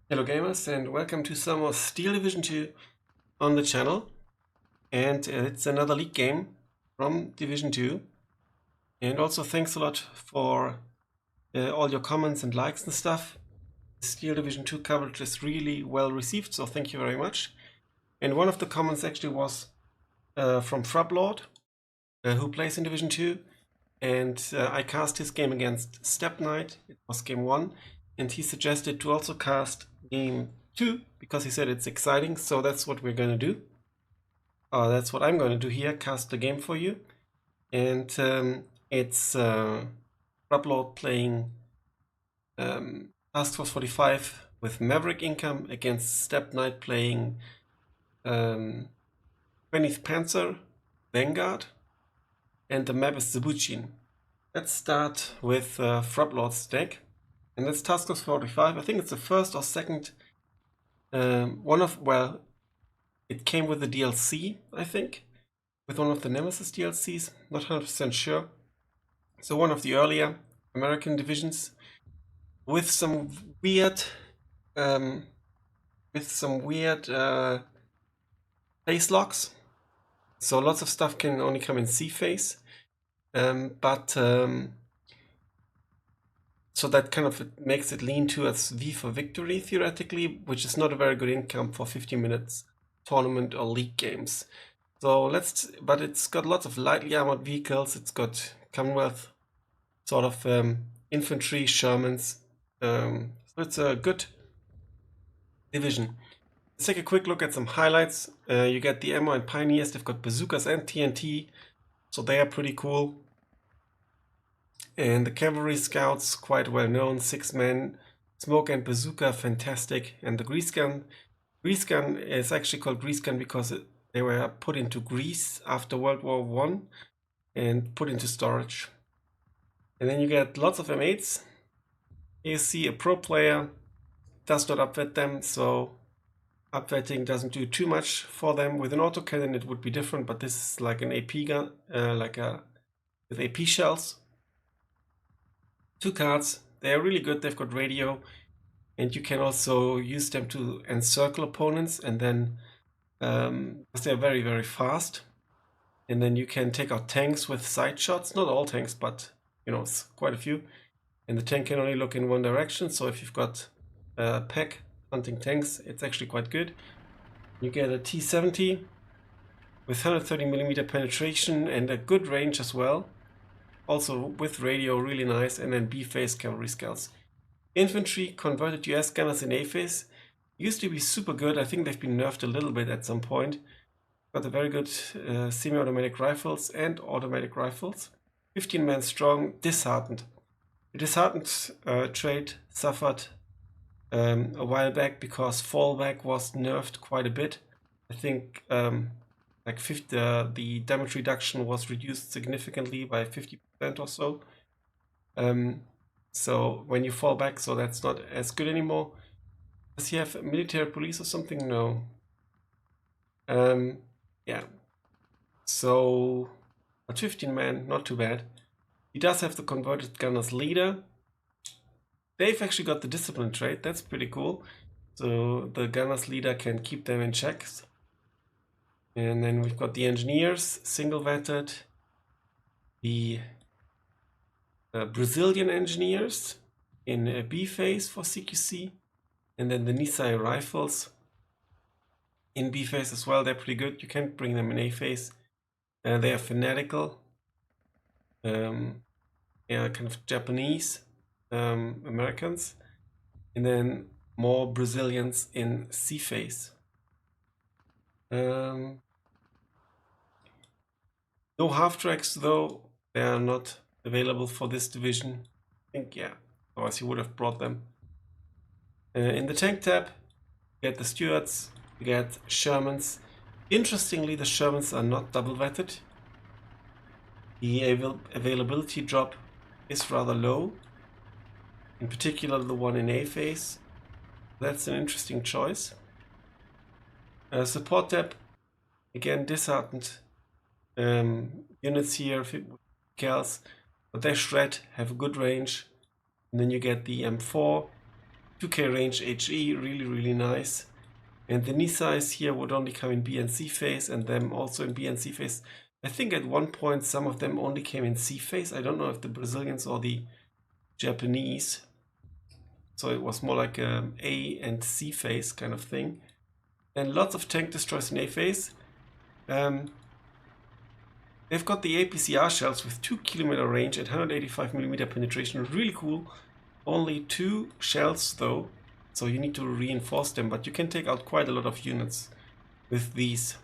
Hello gamers and welcome to some more Steel Division 2 on the channel, and it's another league game from Division 2, and also thanks a lot for all your comments and likes and stuff. Steel Division 2 coverage is really well received, so thank you very much. And one of the comments actually was from Frubblord, who plays in Division 2, and I cast his game against SteppeKnight. It was game 1, and he suggested to also cast game 2 because he said it's exciting, so that's what we're going to do. That's what I'm going to do here, cast the game for you. And it's Frubblord playing Task Force 45 with Maverick income against SteppeKnight playing 20th Panzer Vanguard, and the map is Zbuczyn. Let's start with Frubblord's deck, and that's Task Force 45. I think it's the first or second well, it came with the DLC, I think, with one of the Nemesis DLCs, not 100% sure. So one of the earlier American divisions with some weird phase locks. So lots of stuff can only come in C phase, so that kind of makes it lean towards V for victory theoretically, which is not a very good income for 50 minutes tournament or league games. So but it's got lots of lightly armored vehicles. It's got Commonwealth sort of infantry, Shermans. So it's a good division. Let's take a quick look at some highlights. You get the ammo and Pioneers. They've got bazookas and TNT, so they are pretty cool. And the cavalry scouts, quite well known, 6-man, smoke and bazooka, fantastic. And the grease gun is actually called grease gun because they were put into Greece after World War I and put into storage. And then you get lots of M8s. You see a pro player does not upvet them, so upvetting doesn't do too much for them. With an autocannon it would be different, but this is like an AP gun, with AP shells. 2 cards, they're really good. They've got radio, and you can also use them to encircle opponents, and then they're very, very fast. And then you can take out tanks with side shots. Not all tanks, but you know, it's quite a few. And the tank can only look in one direction, so if you've got a pack hunting tanks, it's actually quite good. You get a T-70 with 130mm penetration and a good range as well. Also with radio, really nice. And then B-phase cavalry scouts. Infantry, converted US gunners in A-phase. Used to be super good. I think they've been nerfed a little bit at some point. Got a very good semi-automatic rifles and automatic rifles. 15-man strong, disheartened. The disheartened trait suffered a while back because fallback was nerfed quite a bit. I think the damage reduction was reduced significantly by 50% or so. So when you fall back, so that's not as good anymore. Does he have military police or something? No. Yeah. So, but 15-man, not too bad. He does have the converted gunners leader. They've actually got the discipline trait. That's pretty cool. So the gunners leader can keep them in checks. And then we've got the engineers, single vetted. The Brazilian engineers in B phase for CQC. And then the Nisei rifles in B phase as well. They're pretty good. You can't bring them in A phase. They are fanatical. Yeah, kind of Japanese Americans. And then more Brazilians in C phase. No half tracks though. They are not available for this division. I think, yeah, otherwise you would have brought them. In the tank tab, you get the Stuarts, you get Shermans. Interestingly, the Shermans are not double vetted. The availability drop is rather low, in particular the one in A phase. That's an interesting choice. Support tab, again disheartened units here, gals, but they shred, have a good range. And then you get the M4, 2K range HE, really nice. And the knee size here would only come in B and C phase, and them also in B and C phase. I think at one point some of them only came in C phase. I don't know if the Brazilians or the Japanese. So it was more like a A and C phase kind of thing. And lots of tank destroyers in A phase. They've got the APCR shells with 2 km range and 185 mm penetration. Really cool. Only 2 shells though, so you need to reinforce them, but you can take out quite a lot of units with these.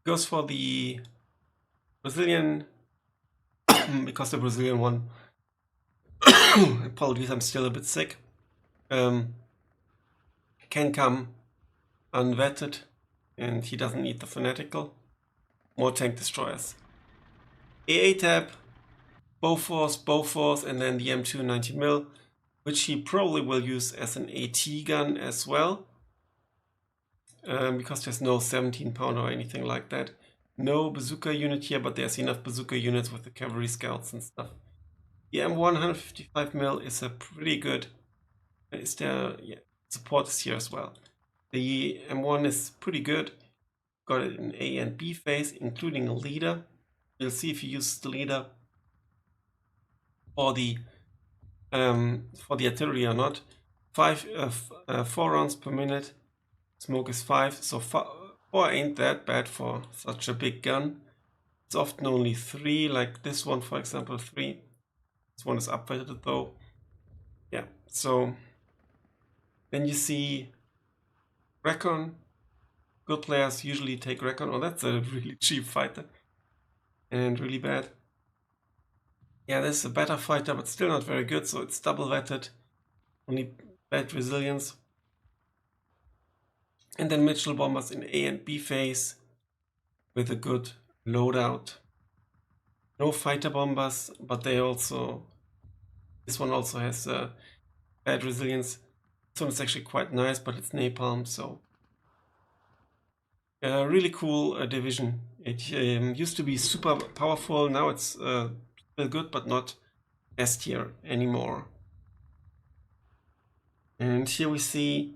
Goes for the Brazilian, because the Brazilian one, apologies, I'm still a bit sick, can come unvetted, and he doesn't need the fanatical. More tank destroyers. AA tab, Bofors, and then the M2 90mm, which he probably will use as an AT gun as well, because there's no 17 pounder or anything like that. No bazooka unit here, but there's enough bazooka units with the cavalry scouts and stuff. The M1 155mm is a pretty good. Is there? Yeah, support is here as well. The M1 is pretty good. Got it in A and B phase, including a leader. You'll see if you use the leader for the artillery or not. 4 rounds per minute. Smoke is 5, so 4 ain't that bad for such a big gun. It's often only 3, like this one, for example, 3. This one is upweighted though. Yeah, so then you see Recon. Good players usually take Recon. Oh, that's a really cheap fighter and really bad. Yeah, this is a better fighter, but still not very good, so it's double vetted. Only bad resilience. And then Mitchell bombers in A and B phase with a good loadout. No fighter bombers, but they also, this one also has bad resilience. This one is actually quite nice, but it's napalm, so really cool division. It used to be super powerful. Now it's still good, but not S tier anymore. And here we see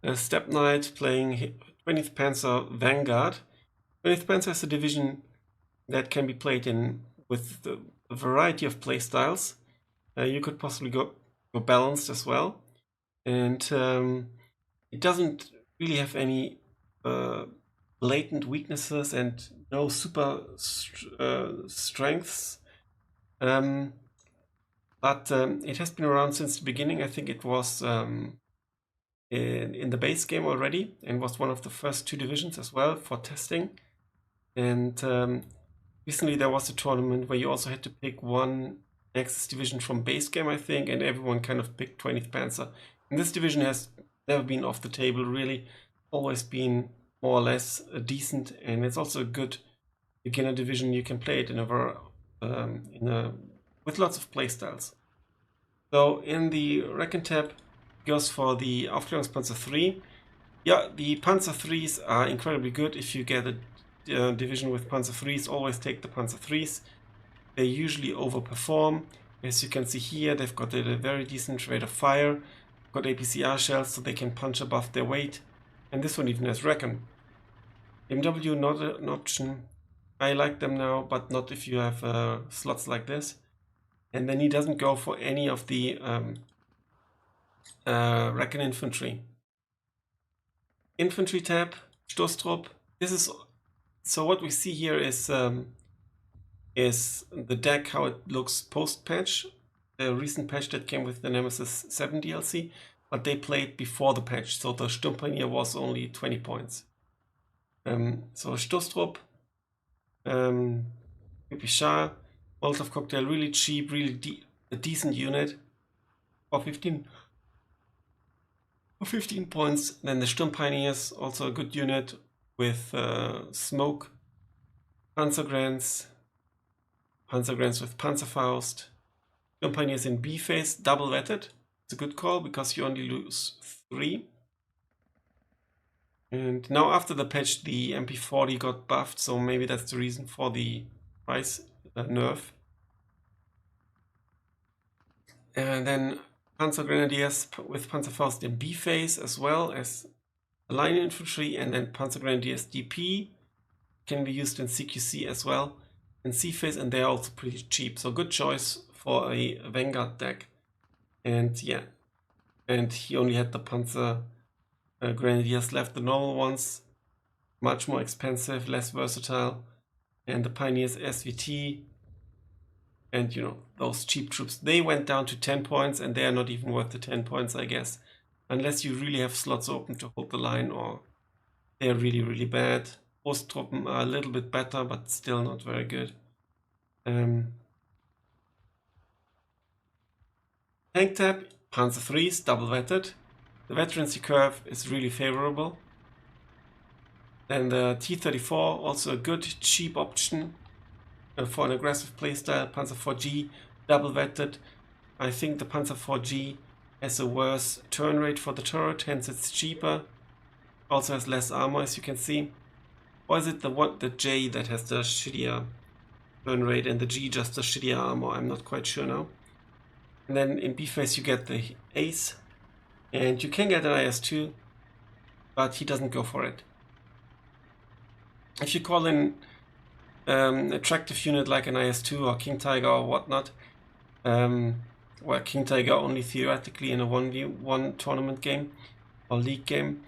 SteppeKnight playing 20th Panzer Vanguard. 20th Panzer is a division that can be played in with a variety of playstyles. You could possibly go balanced as well. And it doesn't really have any blatant weaknesses and no super strengths. But it has been around since the beginning. I think it was in the base game already, and was one of the first 2 divisions as well for testing. And recently there was a tournament where you also had to pick one Nexus division from base game, I think, and everyone kind of picked 20th Panzer. And this division has never been off the table, really. Always been more or less decent, and it's also a good beginner division. You can play it with lots of playstyles. So in the Recon tab goes for the Aufklärungspanzer 3. Yeah, the Panzer 3s are incredibly good. If you get a division with Panzer 3s, always take the Panzer 3s. They usually overperform. As you can see here, they've got a very decent rate of fire, got APCR shells, so they can punch above their weight. And this one even has Recon. MW, not an option. I like them now, but not if you have slots like this. And then he doesn't go for any of the Recon infantry. Infantry tab, Stoßtrupp. This is, so what we see here is the deck, how it looks post-patch. The recent patch that came with the Nemesis 7 DLC, but they played before the patch, so the Sturmpanier was only 20 points. So Stoßtrupp, Pipichar, Molotov Cocktail, really cheap, really a decent unit for 15 points. Then the Sturmpioneers, also a good unit with smoke, Panzergrens with Panzerfaust. Sturmpioneers in B phase, double vetted. It's a good call because you only lose 3. And now after the patch, the MP40 got buffed, so maybe that's the reason for the price nerf. And then Panzer Grenadiers with Panzerfaust in B phase, as well as line infantry, and then Panzer Grenadiers DP can be used in CQC as well in C phase, and they're also pretty cheap. So good choice for a Vanguard deck. And yeah, and he only had the Panzer Grenadiers left, the normal ones, much more expensive, less versatile, and the Pioneers SVT. And you know, those cheap troops, they went down to 10 points, and they are not even worth the 10 points, I guess. Unless you really have slots open to hold the line, or they're really, really bad. Osttruppen are a little bit better, but still not very good. Tank tab, Panzer IIIs, double vetted. The veterancy curve is really favorable. And the T-34, also a good, cheap option for an aggressive playstyle. Panzer IV-G, double vetted. I think the Panzer IV-G has a worse turn rate for the turret, hence it's cheaper. Also has less armor, as you can see. Or is it the J that has the shittier turn rate and the G just the shittier armor? I'm not quite sure now. And then in B phase you get the Ace, and you can get an IS-2, but he doesn't go for it. If you call in attractive unit like an IS-2 or King Tiger or whatnot, well, King Tiger only theoretically in a 1v1 tournament game or league game,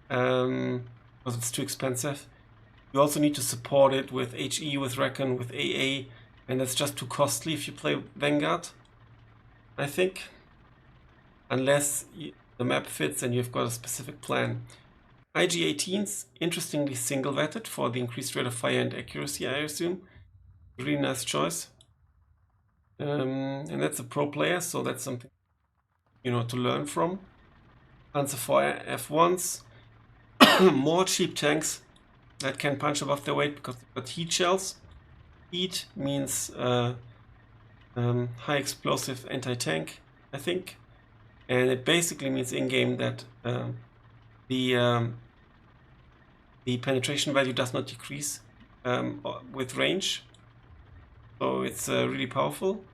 because it's too expensive. You also need to support it with HE, with Recon, with AA, and it's just too costly if you play Vanguard, I think. Unless the map fits and you've got a specific plan. IG-18s, interestingly single vetted for the increased rate of fire and accuracy, I assume. Really nice choice. And that's a pro player, so that's something, you know, to learn from. Panzer IV F1s, more cheap tanks that can punch above their weight because they've got heat shells. Heat means high explosive anti-tank, I think. And it basically means in-game that the penetration value does not decrease with range. So it's really powerful.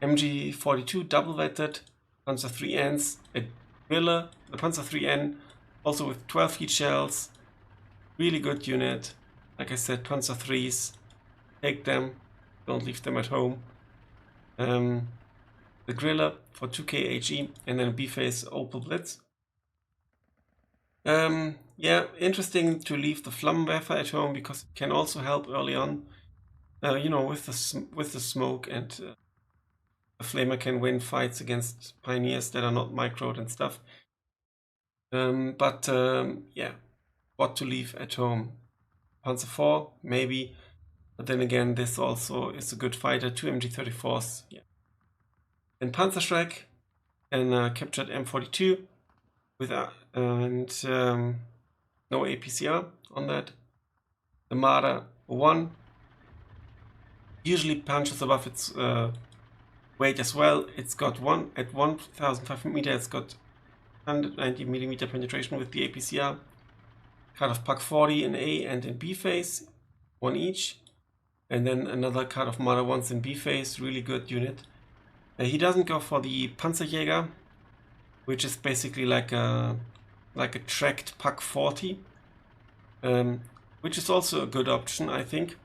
MG42 double vetted, Panzer 3Ns, a Grille, the Panzer 3N, also with 12 heat shells. Really good unit. Like I said, Panzer 3s, take them, don't leave them at home. The Grille for 2k HE, and then a B-phase Opel Blitz. Yeah, interesting to leave the Flammenwerfer at home because it can also help early on. You know, with the smoke, and the Flamer can win fights against Pioneers that are not microed and stuff. Yeah, what to leave at home? Panzer IV, maybe, but then again, this also is a good fighter. 2 MG34s, yeah. Then Panzerschreck and captured M42 with no APCR on that. The Marder 1 usually punches above its weight as well. It's got at 1,500 meters. It's got 190 millimeter penetration with the APCR. Card of Pak 40 in A and in B phase, one each, and then another card of Marder 1s in B phase. Really good unit. He doesn't go for the Panzerjäger, which is basically like a tracked Pak 40, which is also a good option, I think,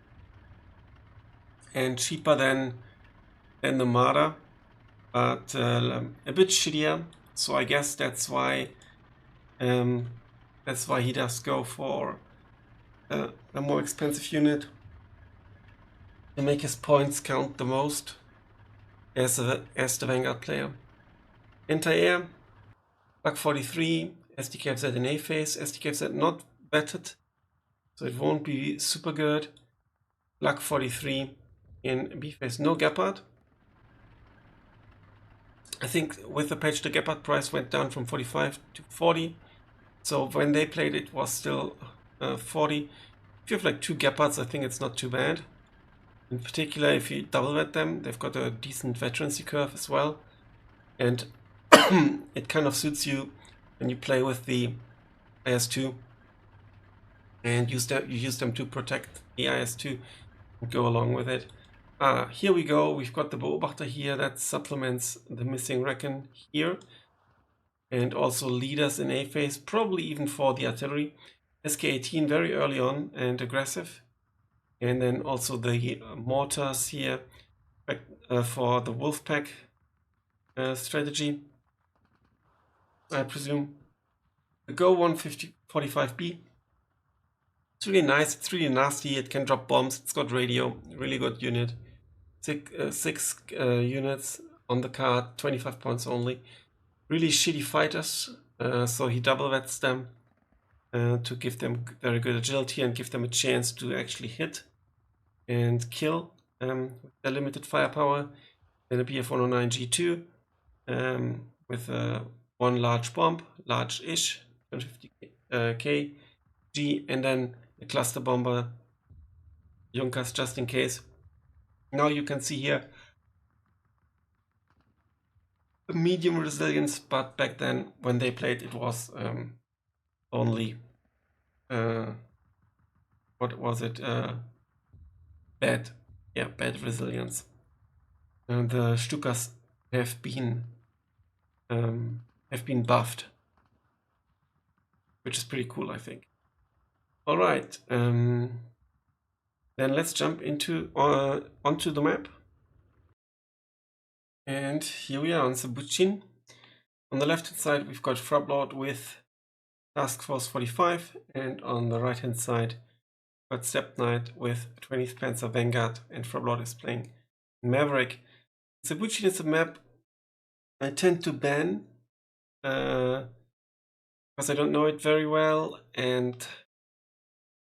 and cheaper than the Marder, but a bit shittier. So I guess that's why he does go for a more expensive unit to make his points count the most as the Vanguard player. Anti-air, Pak 43, SDKFZ in A phase, SDKFZ not vetted, so it won't be super good. Pak 43 in B phase, no Gepard. I think with the patch the Gepard price went down from 45 to 40, so when they played it was still 40. If you have like 2 Gepards, I think it's not too bad. In particular, if you double vet them, they've got a decent veterancy curve as well, and it kind of suits you when you play with the IS-2 and you use them to protect the IS-2 and go along with it. Here we go. We've got the Beobachter here that supplements the missing Recon here. And also leaders in A phase, probably even for the artillery. SK-18 very early on and aggressive. And then also the mortars here for the Wolfpack strategy, I presume. The Go 145B. It's really nice, it's really nasty, it can drop bombs, it's got radio, really good unit. Six units on the card, 25 points only. Really shitty fighters, so he double vets them to give them very good agility and give them a chance to actually hit and kill with their limited firepower. Then a BF-109G2 with one large bomb, large-ish, 150 kg, and then a cluster bomber, Junkers just in case. Now you can see here a medium resilience, but back then when they played it was only, what was it, bad resilience. And the Stukas have been buffed, which is pretty cool, I think. All right, then let's jump into onto the map. And here we are on Zbuczyn. On the left-hand side, we've got Frubblord with Task Force 45, and on the right-hand side, we've got SteppeKnight with 20th Panzer Vanguard, and Frubblord is playing Maverick. Zbuczyn is a map I tend to ban because I don't know it very well, and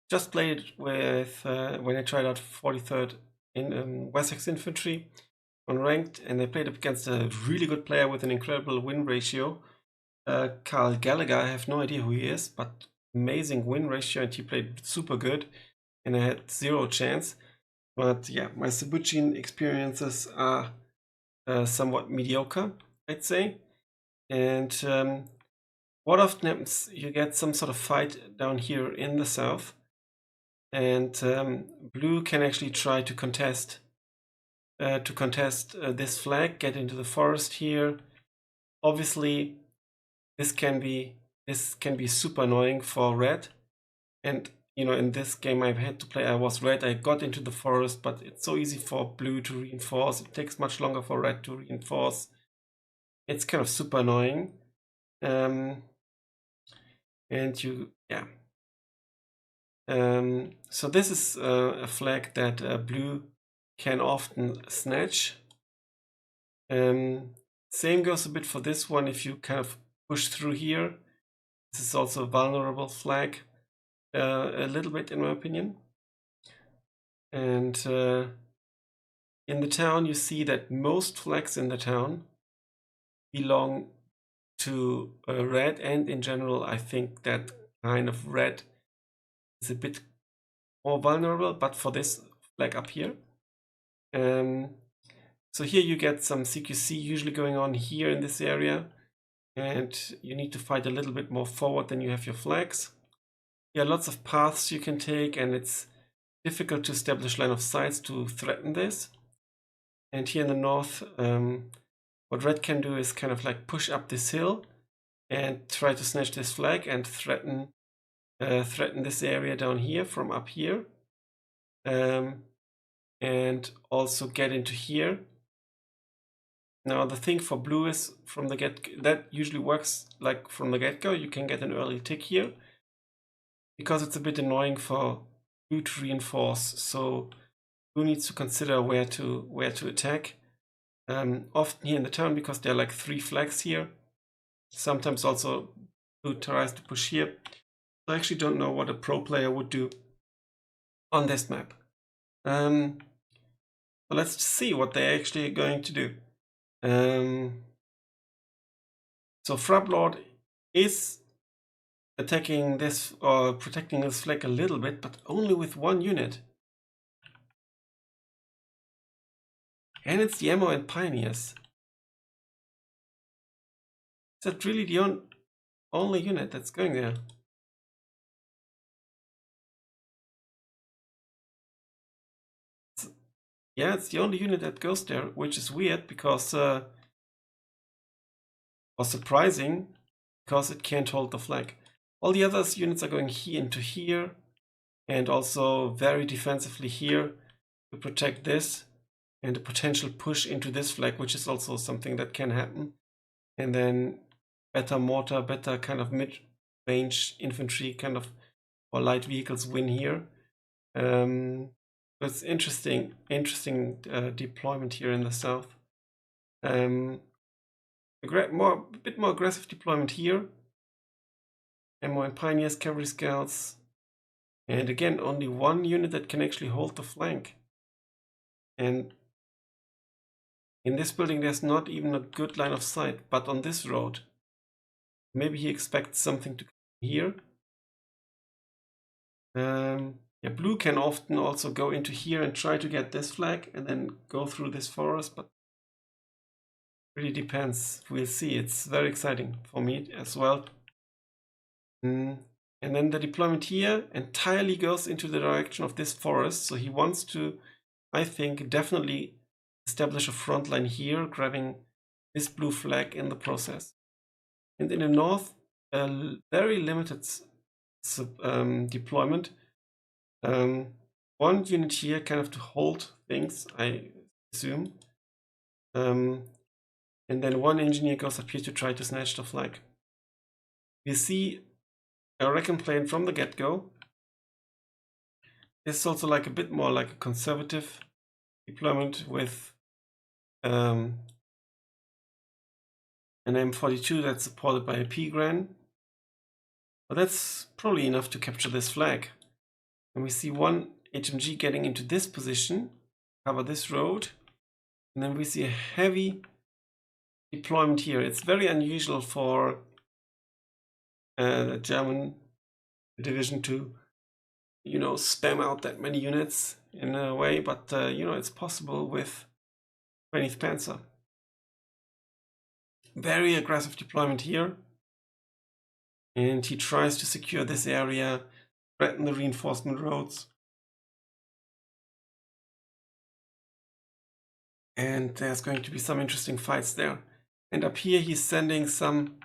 just played it with when I tried out 43rd in Wessex Infantry on ranked, and they played up against a really good player with an incredible win ratio. Carl Gallagher, I have no idea who he is, but amazing win ratio, and he played super good, and I had zero chance. But yeah, my Zbuczyn experiences are somewhat mediocre, I'd say. And what often happens, you get some sort of fight down here in the south, and blue can actually try to contest this flag, get into the forest here. Obviously, this can be super annoying for red, and you know, in this game I had to play, I was red, I got into the forest, but it's so easy for blue to reinforce. It takes much longer for red to reinforce. It's kind of super annoying. And you, yeah. So this is a flag that blue can often snatch. Same goes a bit for this one. If you kind of push through here, this is also a vulnerable flag, a little bit in my opinion. And in the town, you see that most flags in the town belong to red, and in general, I think that kind of red is a bit more vulnerable, but for this flag up here. So here you get some CQC usually going on here in this area, and you need to fight a little bit more forward than you have your flags. There are lots of paths you can take, and it's difficult to establish line of sights to threaten this. And here in the north, what red can do is kind of like push up this hill and try to snatch this flag and threaten this area down here from up here, and also get into here. Now the thing for blue is from the that usually works like from the get-go. You can get an early tick here because it's a bit annoying for blue to reinforce. So blue needs to consider where to attack. Often here in the town, because there are like 3 flags here. Sometimes also blue tries to push here. I actually don't know what a pro player would do on this map. So let's see what they're actually going to do. So Frubblord is attacking this or protecting this flag a little bit, but only with 1 unit. And it's the ammo and pioneers. Is that really the only unit that's going there? yeah, it's the only unit that goes there, which is weird because, or surprising, because it can't hold the flag. All the other units are going here into here, and also very defensively here to protect this, and a potential push into this flag, which is also something that can happen. And then better mortar, better kind of mid-range infantry kind of, or light vehicles win here. It's interesting deployment here in the south. A bit more aggressive deployment here. And more pioneers, cavalry scouts. And again, only one unit that can actually hold the flank. And in this building, there's not even a good line of sight, but on this road, maybe he expects something to come here. Yeah, blue can often also go into here and try to get this flag and then go through this forest, but really depends. We'll see. It's very exciting for me as well. And then the deployment here entirely goes into the direction of this forest. So he wants to, I think, definitely establish a front line here, grabbing this blue flag in the process. And in the north, a very limited deployment. One unit here kind of to hold things, I assume. And then one engineer goes up here to try to snatch the flag. We see a recon plane from the get-go. This is also like a bit more like a conservative deployment with an M42 that's supported by a P-Gran. But that's probably enough to capture this flag. And we see one HMG getting into this position, cover this road. And then we see a heavy deployment here. It's very unusual for the German division to, you know, spam out that many units in a way, but you know, it's possible with 20th Panzer. Very aggressive deployment here. And he tries to secure this area, threaten the reinforcement roads. And there's going to be some interesting fights there. And up here he's sending some,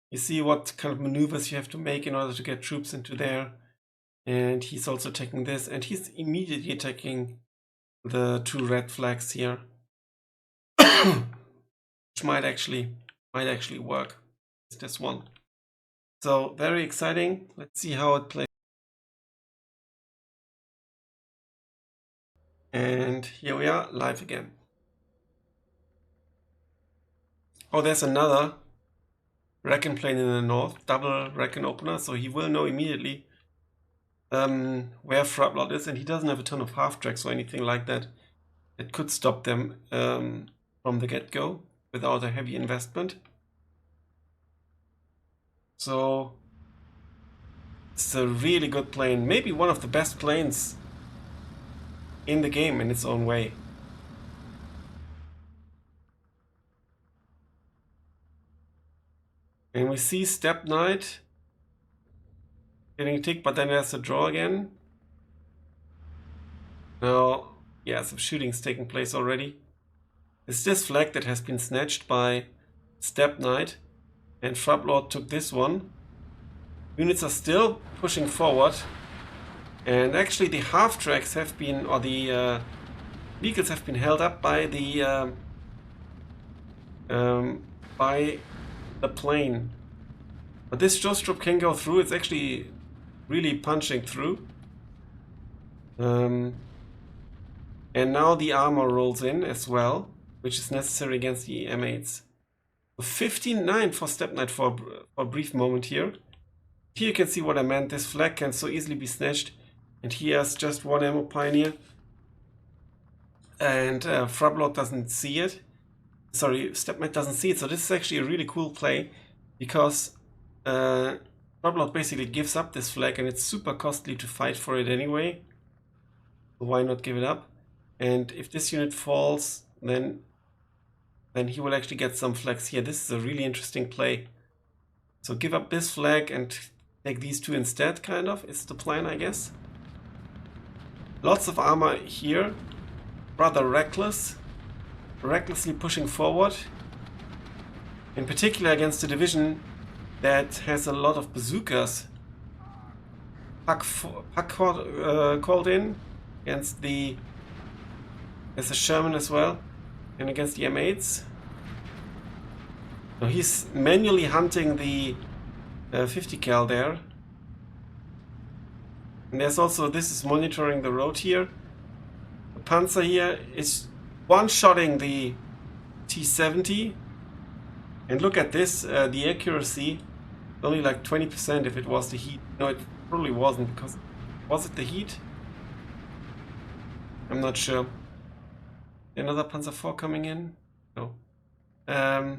you see what kind of maneuvers you have to make in order to get troops into there. And he's also taking this, and he's immediately taking the two red flags here. Which might actually work. It's this one. So very exciting. Let's see how it plays. And here we are, live again. Oh, there's another recon plane in the north, double recon opener, so he will know immediately where Frubblord is, and he doesn't have a ton of half-tracks or anything like that. It could stop them from the get-go without a heavy investment. So it's a really good plane, maybe one of the best planes in the game in its own way. And we see SteppeKnight getting a tick, but then there's a draw again. Now, yeah, some shooting's taking place already. It's this flag that has been snatched by SteppeKnight, and Frubblord took this one. Units are still pushing forward, and actually the half-tracks have been, or the vehicles have been held up by the plane. But this Jostrop can go through. It's actually really punching through. And now the armor rolls in as well, which is necessary against the M8s. 15-9 for SteppeKnight for a brief moment here. Here you can see what I meant. This flag can so easily be snatched, and he has just one ammo pioneer. And Frubblord doesn't see it. Sorry, SteppeKnight doesn't see it. So this is actually a really cool play, because Frubblord basically gives up this flag, and it's super costly to fight for it anyway. So why not give it up? And if this unit falls, then he will actually get some flags here. This is a really interesting play. So give up this flag and take these two instead, kind of, is the plan, I guess. Lots of armor here. rather recklessly pushing forward. In particular against a division that has a lot of bazookas. Puck called in against the Sherman as well, and against the M8s. So he's manually hunting the 50 cal there. And there's also, this is monitoring the road here. The Panzer here is one-shotting the T-70. And look at this, the accuracy, only like 20% if it was the heat. No, it probably wasn't, because was it the heat? I'm not sure. Another Panzer IV coming in? No. Yeah,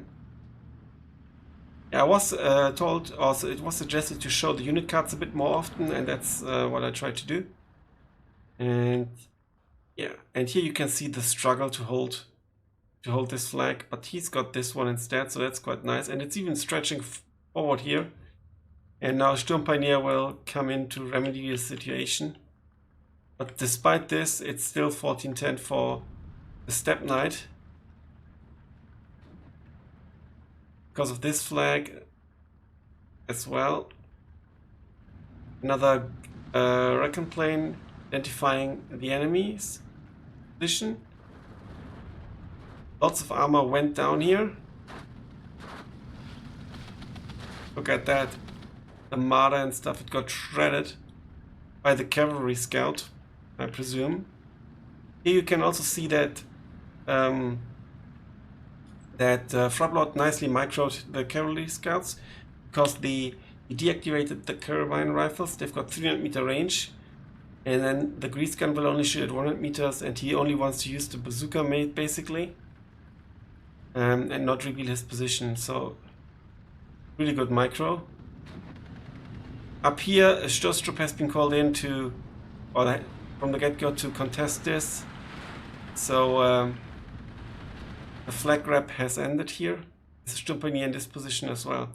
I was told, also it was suggested to show the unit cards a bit more often, and that's what I tried to do. And yeah, and here you can see the struggle to hold this flag, but he's got this one instead, so that's quite nice. And it's even stretching forward here. And now Sturmpioneer will come in to remedy the situation. But despite this, it's still 14-10 for the SteppeKnight. Because of this flag as well. Another recon plane identifying the enemy's position. Lots of armor went down here. Look at that. The Marder and stuff, it got shredded by the cavalry scout, I presume. Here you can also see that Frubblord nicely microed the cavalry scouts, because he deactivated the carbine rifles. They've got 300 meter range, and then the grease gun will only shoot at 100 meters, and he only wants to use the bazooka mate basically, and not reveal his position. So really good micro. Up here, a Stoßtrupp has been called in to, or from the get-go, to contest this. So the flag grab has ended here. There's a Sturmpioneer in this position as well.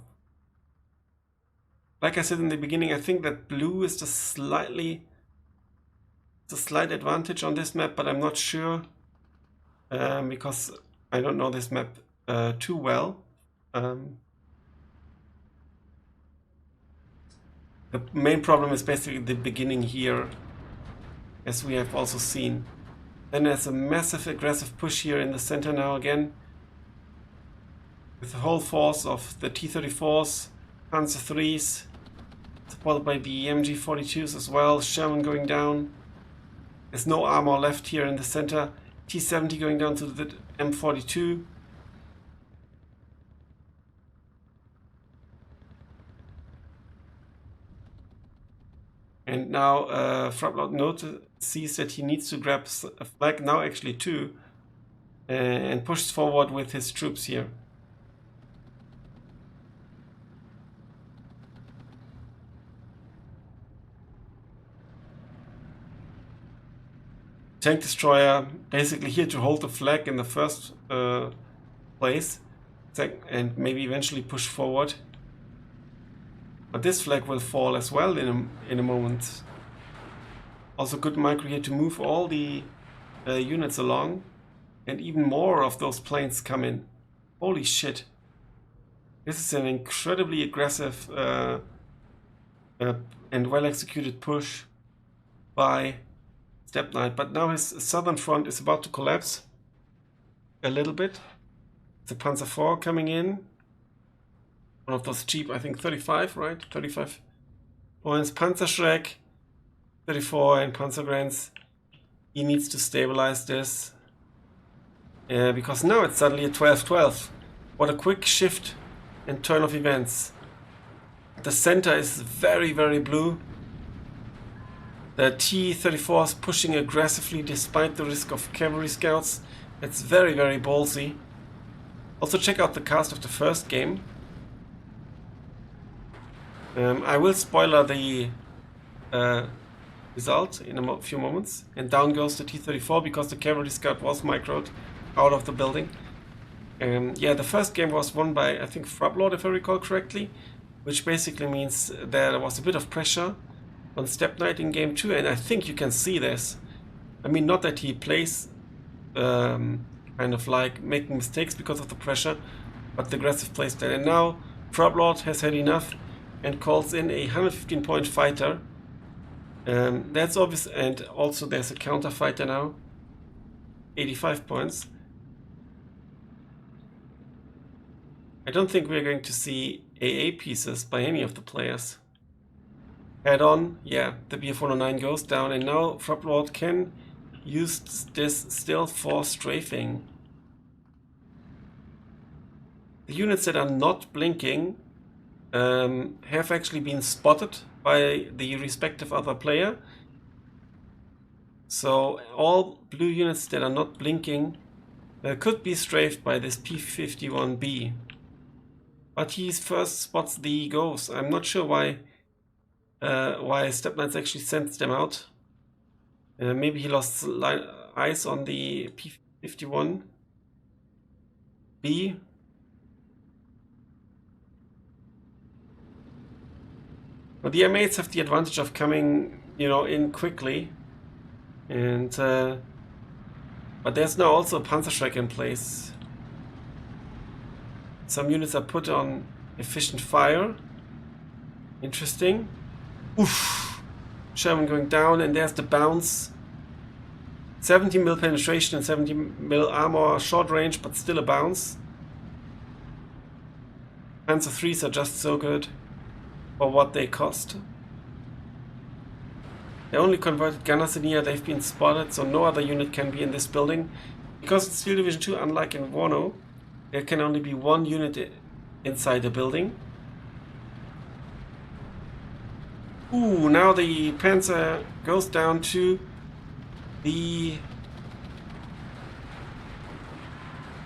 Like I said in the beginning, I think that blue is just slight advantage on this map, but I'm not sure because I don't know this map too well. The main problem is basically the beginning here, as we have also seen. Then there's a massive aggressive push here in the center now again, with the whole force of the T-34s, Panzer IIIs, supported by the MG-42s as well, Sherman going down. There's no armor left here in the center. T-70 going down to the M42. And now Frubblord sees that he needs to grab a flag, now actually two, and pushes forward with his troops here. Tank destroyer basically here to hold the flag in the first place, and maybe eventually push forward. But this flag will fall as well in a moment. Also good micro here to move all the units along, and even more of those planes come in. Holy shit. This is an incredibly aggressive and well executed push by SteppeKnight. But now his southern front is about to collapse a little bit. The Panzer IV coming in. One of those cheap, I think 35, right? 35 points. Panzerschreck, 34, and Panzergrenz. He needs to stabilize this. Because now it's suddenly a 12-12. What a quick shift and turn of events. The center is very, very blue. The T-34 is pushing aggressively despite the risk of cavalry scouts. It's very, very ballsy. Also check out the cast of the first game. I will spoiler the result in a few moments. And down goes the T-34 because the cavalry scout was microed out of the building. Yeah, the first game was won by, I think, Frubblord, if I recall correctly, which basically means there was a bit of pressure on SteppeKnight in game 2, and I think you can see this. I mean, not that he plays kind of like making mistakes because of the pressure, but the aggressive playstyle. And now Frubblord has had enough and calls in a 115-point fighter. That's obvious, and also there's a counter fighter now, 85 points. I don't think we're going to see AA pieces by any of the players. Head on, yeah, the BF-109 goes down, and now Frubblord can use this still for strafing. The units that are not blinking have actually been spotted by the respective other player. So all blue units that are not blinking could be strafed by this P-51B. But he first spots the ghosts. I'm not sure why SteppeKnights actually sent them out. Maybe he lost eyes on the P-51B. But the M8s have the advantage of coming, in quickly. And but there's now also a Panzer Strike in place. Some units are put on efficient fire. Interesting. Oof! Sherman going down, and there's the bounce. 70 mil penetration and 70 mil armor, short range, but still a bounce. Panzer 3s are just so good for what they cost. They only converted gunners in here, they've been spotted, so no other unit can be in this building. Because it's Steel Division 2, unlike in WARNO, there can only be one unit inside the building. Ooh, now the Panzer goes down to the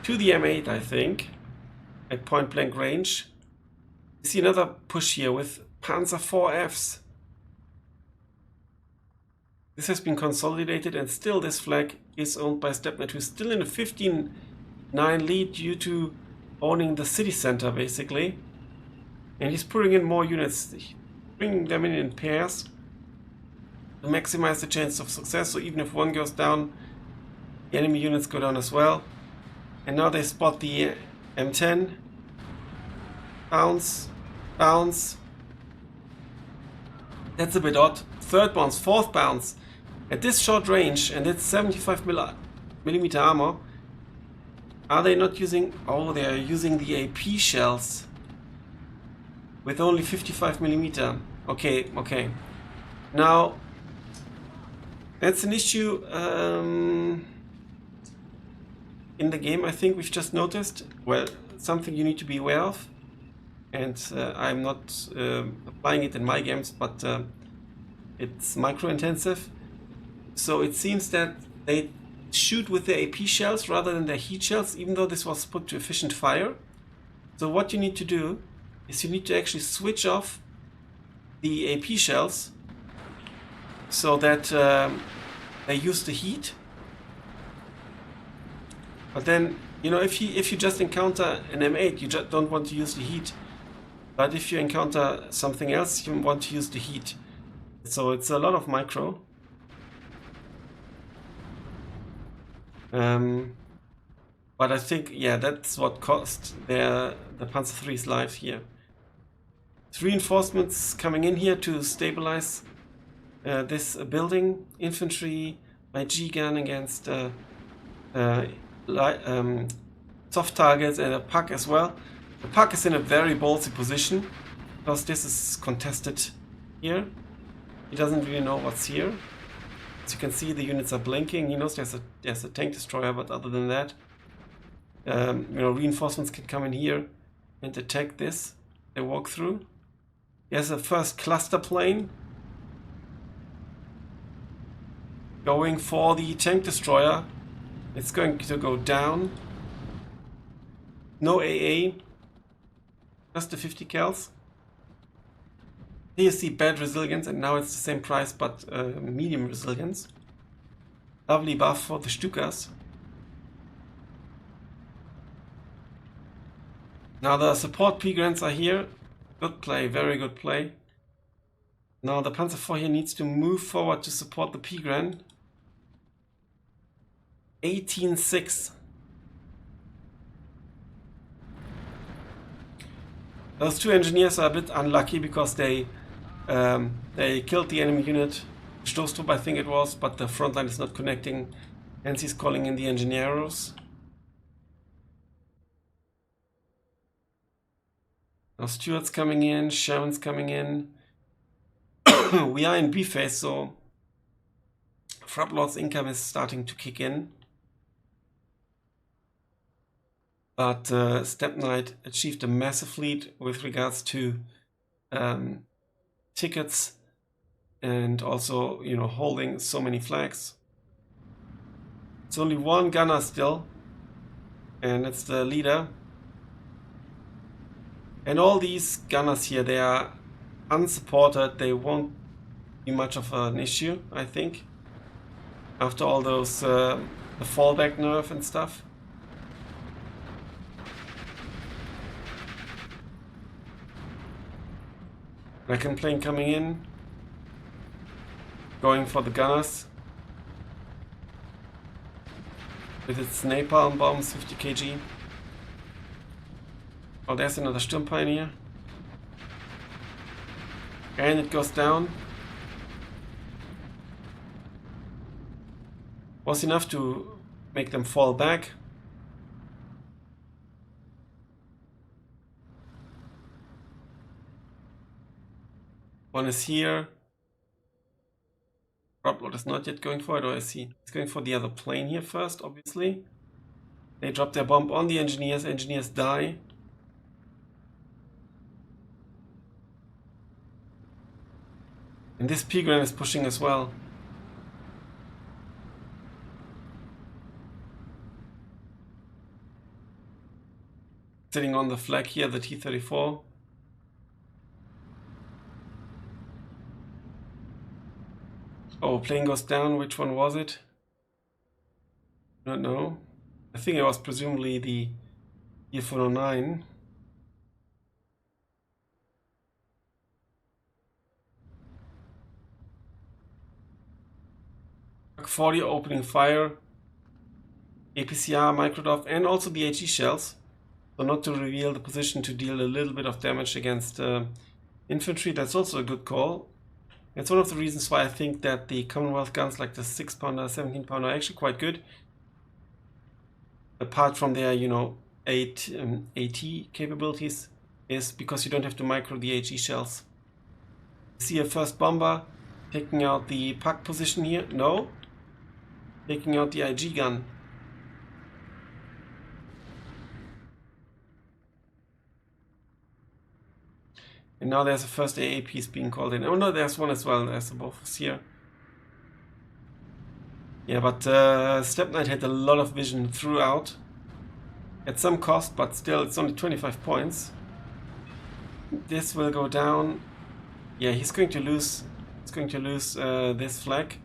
M8, I think, at point blank range. You see another push here with Panzer 4Fs. This has been consolidated, and still this flag is owned by SteppeKnight, who's still in a 15-9 lead due to owning the city center, basically. And he's putting in more units, bringing them in pairs to maximize the chance of success. So even if one goes down, the enemy units go down as well. And now they spot the M10. Bounce, bounce. That's a bit odd. Third bounce, fourth bounce. At this short range, and it's 75 millimeter armor. Are they not using... Oh, they are using the AP shells. With only 55 millimeter. Okay, okay. Now, that's an issue in the game, I think we've just noticed. Well, something you need to be aware of. And I'm not applying it in my games, but it's micro-intensive. So it seems that they shoot with their AP shells rather than their heat shells, even though this was put to efficient fire. So what you need to do is you need to actually switch off the AP shells so that they use the heat. But then, if you just encounter an M8, you just don't want to use the heat. But if you encounter something else, you want to use the heat. So it's a lot of micro. But I think, yeah, that's what cost the Panzer III's life here. Reinforcements coming in here to stabilize this building. Infantry by G-gun against soft targets, and a puck as well. The puck is in a very ballsy position because this is contested here. He doesn't really know what's here. As you can see, the units are blinking. He knows there's a tank destroyer, but other than that, reinforcements can come in here and attack this. They walk through. There's a first cluster plane going for the tank destroyer. It's going to go down. No AA, just the 50 cals. Here you see bad resilience, and now it's the same price, but medium resilience. Lovely buff for the Stukas. Now the support P-grants are here. Good play, very good play. Now the Panzer IV here needs to move forward to support the P-grant. 18-6. Those two engineers are a bit unlucky because they killed the enemy unit, Stoßtrupp I think it was, but the front line is not connecting, hence he's calling in the engineers. Now Stuart's coming in, Sherman's coming in. We are in B phase, so Frubblord's income is starting to kick in. But SteppeKnight achieved a massive lead with regards to tickets and also, you know, holding so many flags. It's only one gunner still, and it's the leader. And all these gunners here, they are unsupported. They won't be much of an issue, I think, after all those the fallback nerf and stuff. Recon plane coming in, going for the gunners with its napalm bombs, 50 kg. Oh, there's another Sturmpioneer. And it goes down. Was enough to make them fall back. One is here. Frubblord is not yet going for it, or is he? He's going for the other plane here first, obviously. They drop their bomb on the engineers. Engineers die. And this P-Gran is pushing as well. Sitting on the flag here, the T-34. Oh, plane goes down. Which one was it? I don't know. I think it was presumably the E-409. 40 opening fire, APCR, Microdov, and also the HE shells. So not to reveal the position, to deal a little bit of damage against infantry. That's also a good call. It's one of the reasons why I think that the Commonwealth guns like the 6-pounder, 17-pounder are actually quite good. Apart from their, you know, AT capabilities, is because you don't have to micro the HE shells. See a first bomber taking out the PAC position here. No. Taking out the IG gun. And now there's a first AAPs being called in. Oh no, there's one as well. There's both here. Yeah, but SteppeKnight had a lot of vision throughout. At some cost, but still, it's only 25 points. This will go down. Yeah, he's going to lose. He's going to lose this flag.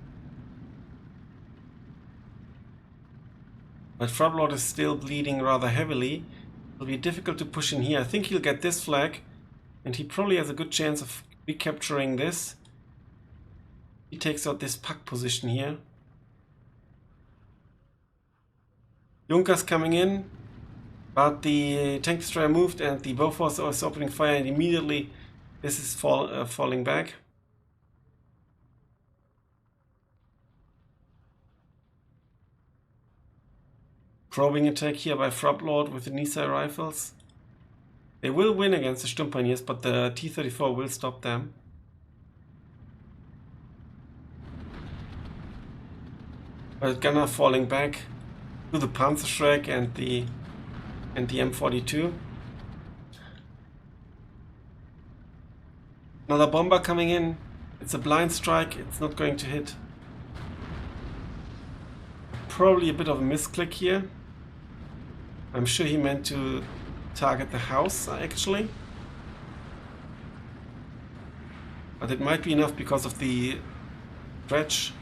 But Frubblord is still bleeding rather heavily. It'll be difficult to push in here. I think he'll get this flag, and he probably has a good chance of recapturing this. He takes out this PAC position here. Junker's coming in, but the tank destroyer moved and the Bofors is opening fire, and immediately this is falling back. Probing attack here by Frubblord with the Nisei rifles. They will win against the Sturmpioneers, but the T-34 will stop them. But Gunner falling back to the Panzerschreck and the M42. Another bomber coming in. It's a blind strike. It's not going to hit. Probably a bit of a misclick here. I'm sure he meant to target the house, actually. But it might be enough because of the stretch.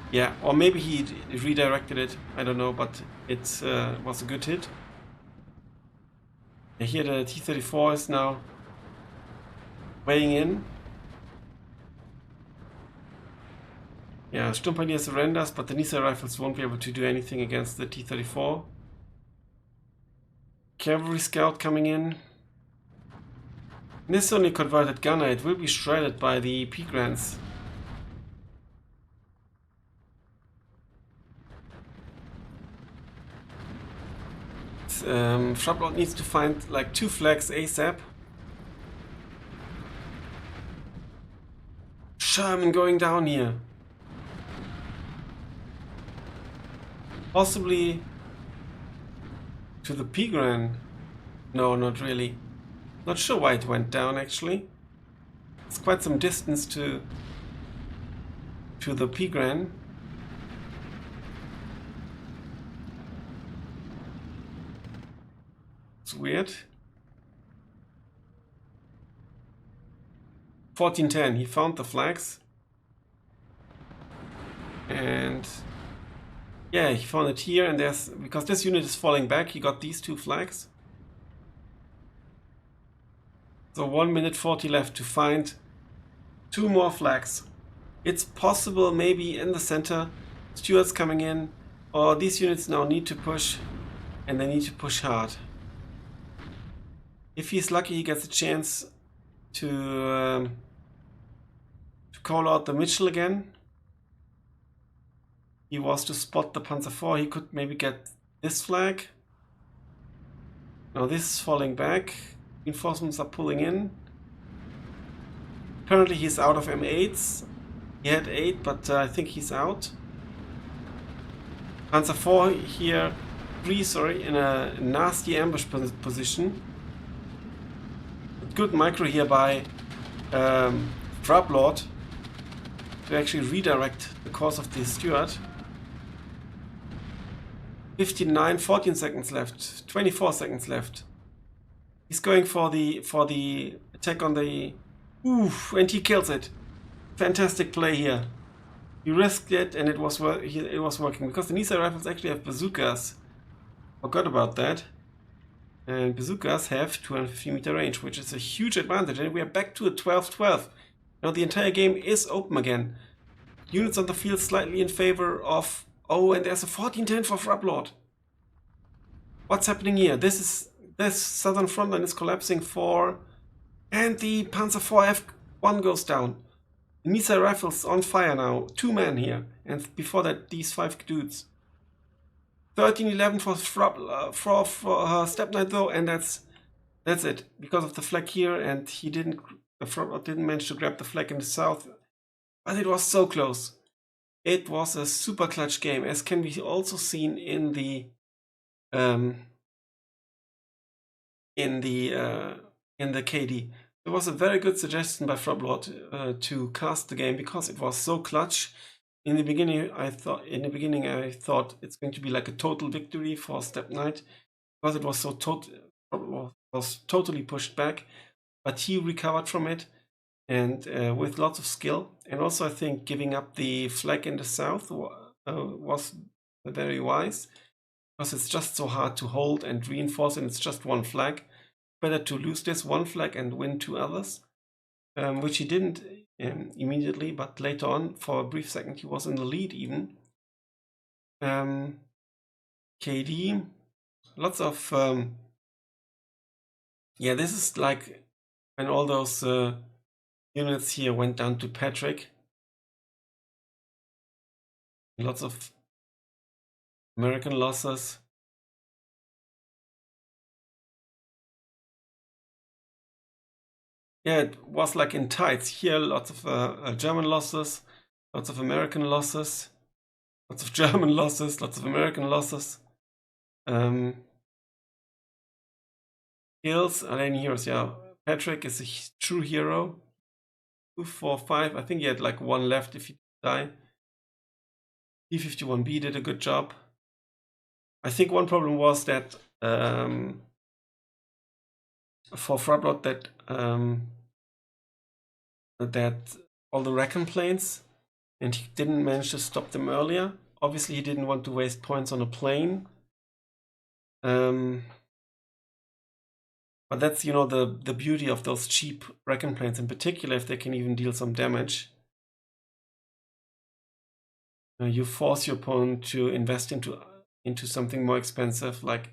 Yeah, or maybe he redirected it. I don't know, but it was a good hit. Yeah, here the T-34 is now weighing in. Yeah, Stumpanier surrenders, but the Nisa rifles won't be able to do anything against the T-34. Cavalry scout coming in. This only converted gunner, it will be shredded by the P-Grants. Frubblord needs to find like 2 flags ASAP. Sherman going down here. Possibly to the P-Gran. No, not really. Not sure why it went down actually. It's quite some distance to the P-Gran. It's weird. 1410, he found the flags. And yeah, he found it here, and there's, because this unit is falling back, he got these 2 flags. So 1 minute 40 left to find 2 more flags. It's possible maybe in the center, Stuart's coming in, or these units now need to push, and they need to push hard. If he's lucky, he gets a chance to call out the Mitchell again. He was to spot the Panzer IV, he could maybe get this flag. Now this is falling back, reinforcements are pulling in. Apparently he's out of M8s. He had 8, but I think he's out. Panzer IV here, in a nasty ambush position. Good micro here by Frubblord to actually redirect the course of the Stuart. 59, 14 seconds left, 24 seconds left. He's going for the attack on the... Oof, and he kills it. Fantastic play here. He risked it, and it was working, because the Nisa rifles actually have bazookas. Forgot about that. And bazookas have 250 meter range, which is a huge advantage, and we are back to a 12-12. Now the entire game is open again. Units on the field slightly in favor of... Oh, and there's a 14-10 for Frubblord. What's happening here? This southern front line is collapsing for... And the Panzer IV F1 goes down. The Nisa rifles on fire now. 2 men here. And before that, these 5 dudes. 13-11 for SteppeKnight though, and that's it. Because of the flag here, and he didn't manage to grab the flag in the south. But it was so close. It was a super clutch game, as can be also seen in the KD. It was a very good suggestion by Frubblord to cast the game, because it was so clutch. In the beginning, I thought it's going to be like a total victory for SteppeKnight, because it was totally pushed back, but he recovered from it, and with lots of skill. And also, I think giving up the flag in the south was very wise, because it's just so hard to hold and reinforce, and it's just 1 flag. Better to lose this 1 flag and win 2 others, which he didn't immediately, but later on, for a brief second, he was in the lead even. KD, lots of... yeah, this is like when all those units here went down to Patrick. Lots of American losses. Yeah, it was like in tights. Here, lots of German losses, lots of American losses, lots of German losses, lots of American losses. Kills, Alien heroes, yeah. Patrick is a true hero. 2, 4, 5. I think he had like 1 left if he died. P51B did a good job. I think one problem was that for Frubblord that all the Recon planes, and he didn't manage to stop them earlier. Obviously, he didn't want to waste points on a plane. But that's, you know, the beauty of those cheap Recon planes, in particular if they can even deal some damage. you force your opponent to invest into something more expensive like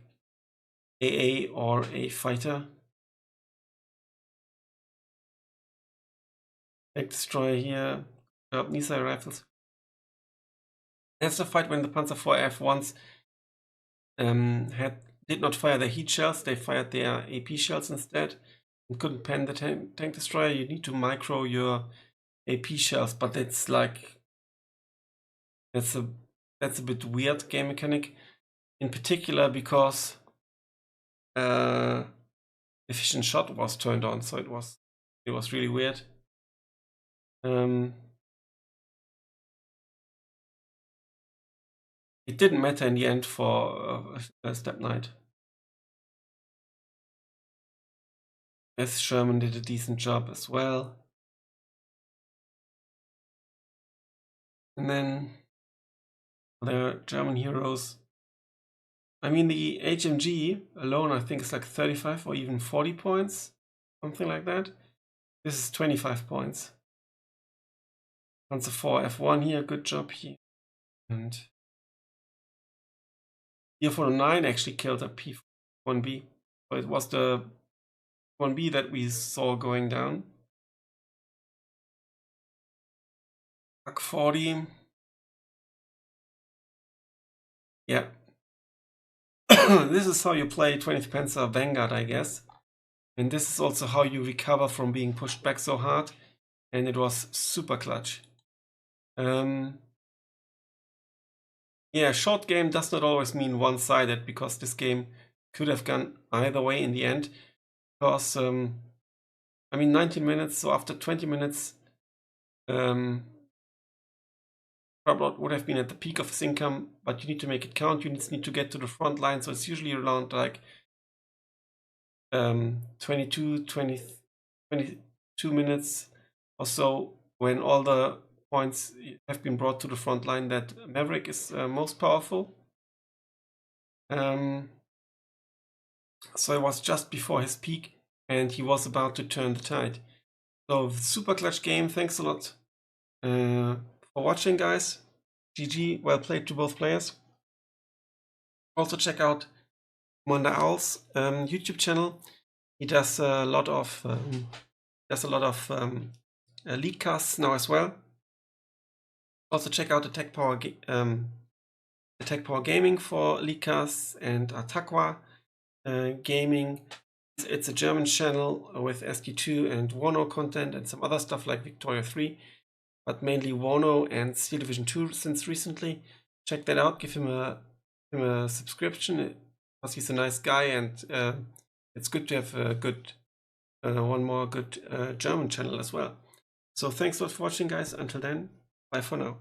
AA or a fighter. Tank destroyer here, missile rifles. That's the fight when the Panzer IV F1s did not fire their heat shells, they fired their AP shells instead and couldn't pen the tank destroyer. You need to micro your AP shells, but it's like that's a bit weird game mechanic, in particular because efficient shot was turned on, so it was really weird. It didn't matter in the end for SteppeKnight. As Sherman did a decent job as well. And then the German heroes. I mean, the HMG alone, I think, is like 35 or even 40 points, something like that. This is 25 points. Panzer IV F1 here, good job here. And P409 actually killed a P1B. So it was the 1B that we saw going down. Pak 40. Yeah. This is how you play 20th Panzer Vanguard, I guess. And this is also how you recover from being pushed back so hard. And it was super clutch. Yeah, short game does not always mean one-sided, because this game could have gone either way in the end. Because, I mean, 19 minutes, so after 20 minutes, Frubblord would have been at the peak of his income, but you need to make it count. Units need to get to the front line, so it's usually around like 22 minutes or so when all the points have been brought to the front line that Maverick is most powerful. So it was just before his peak and he was about to turn the tide. So super clutch game. Thanks a lot for watching, guys. GG, well played to both players. Also check out Commander Owl's YouTube channel. He does a lot of league casts now as well. Also check out Attack Power Gaming for league casts and Atakwa Gaming. It's a German channel with SD2 and WARNO content and some other stuff like Victoria 3, but mainly WARNO and Steel Division 2 since recently. Check that out. Give him a subscription because he's a nice guy, and it's good to have a good one more good German channel as well. So thanks a lot for watching, guys. Until then, bye for now.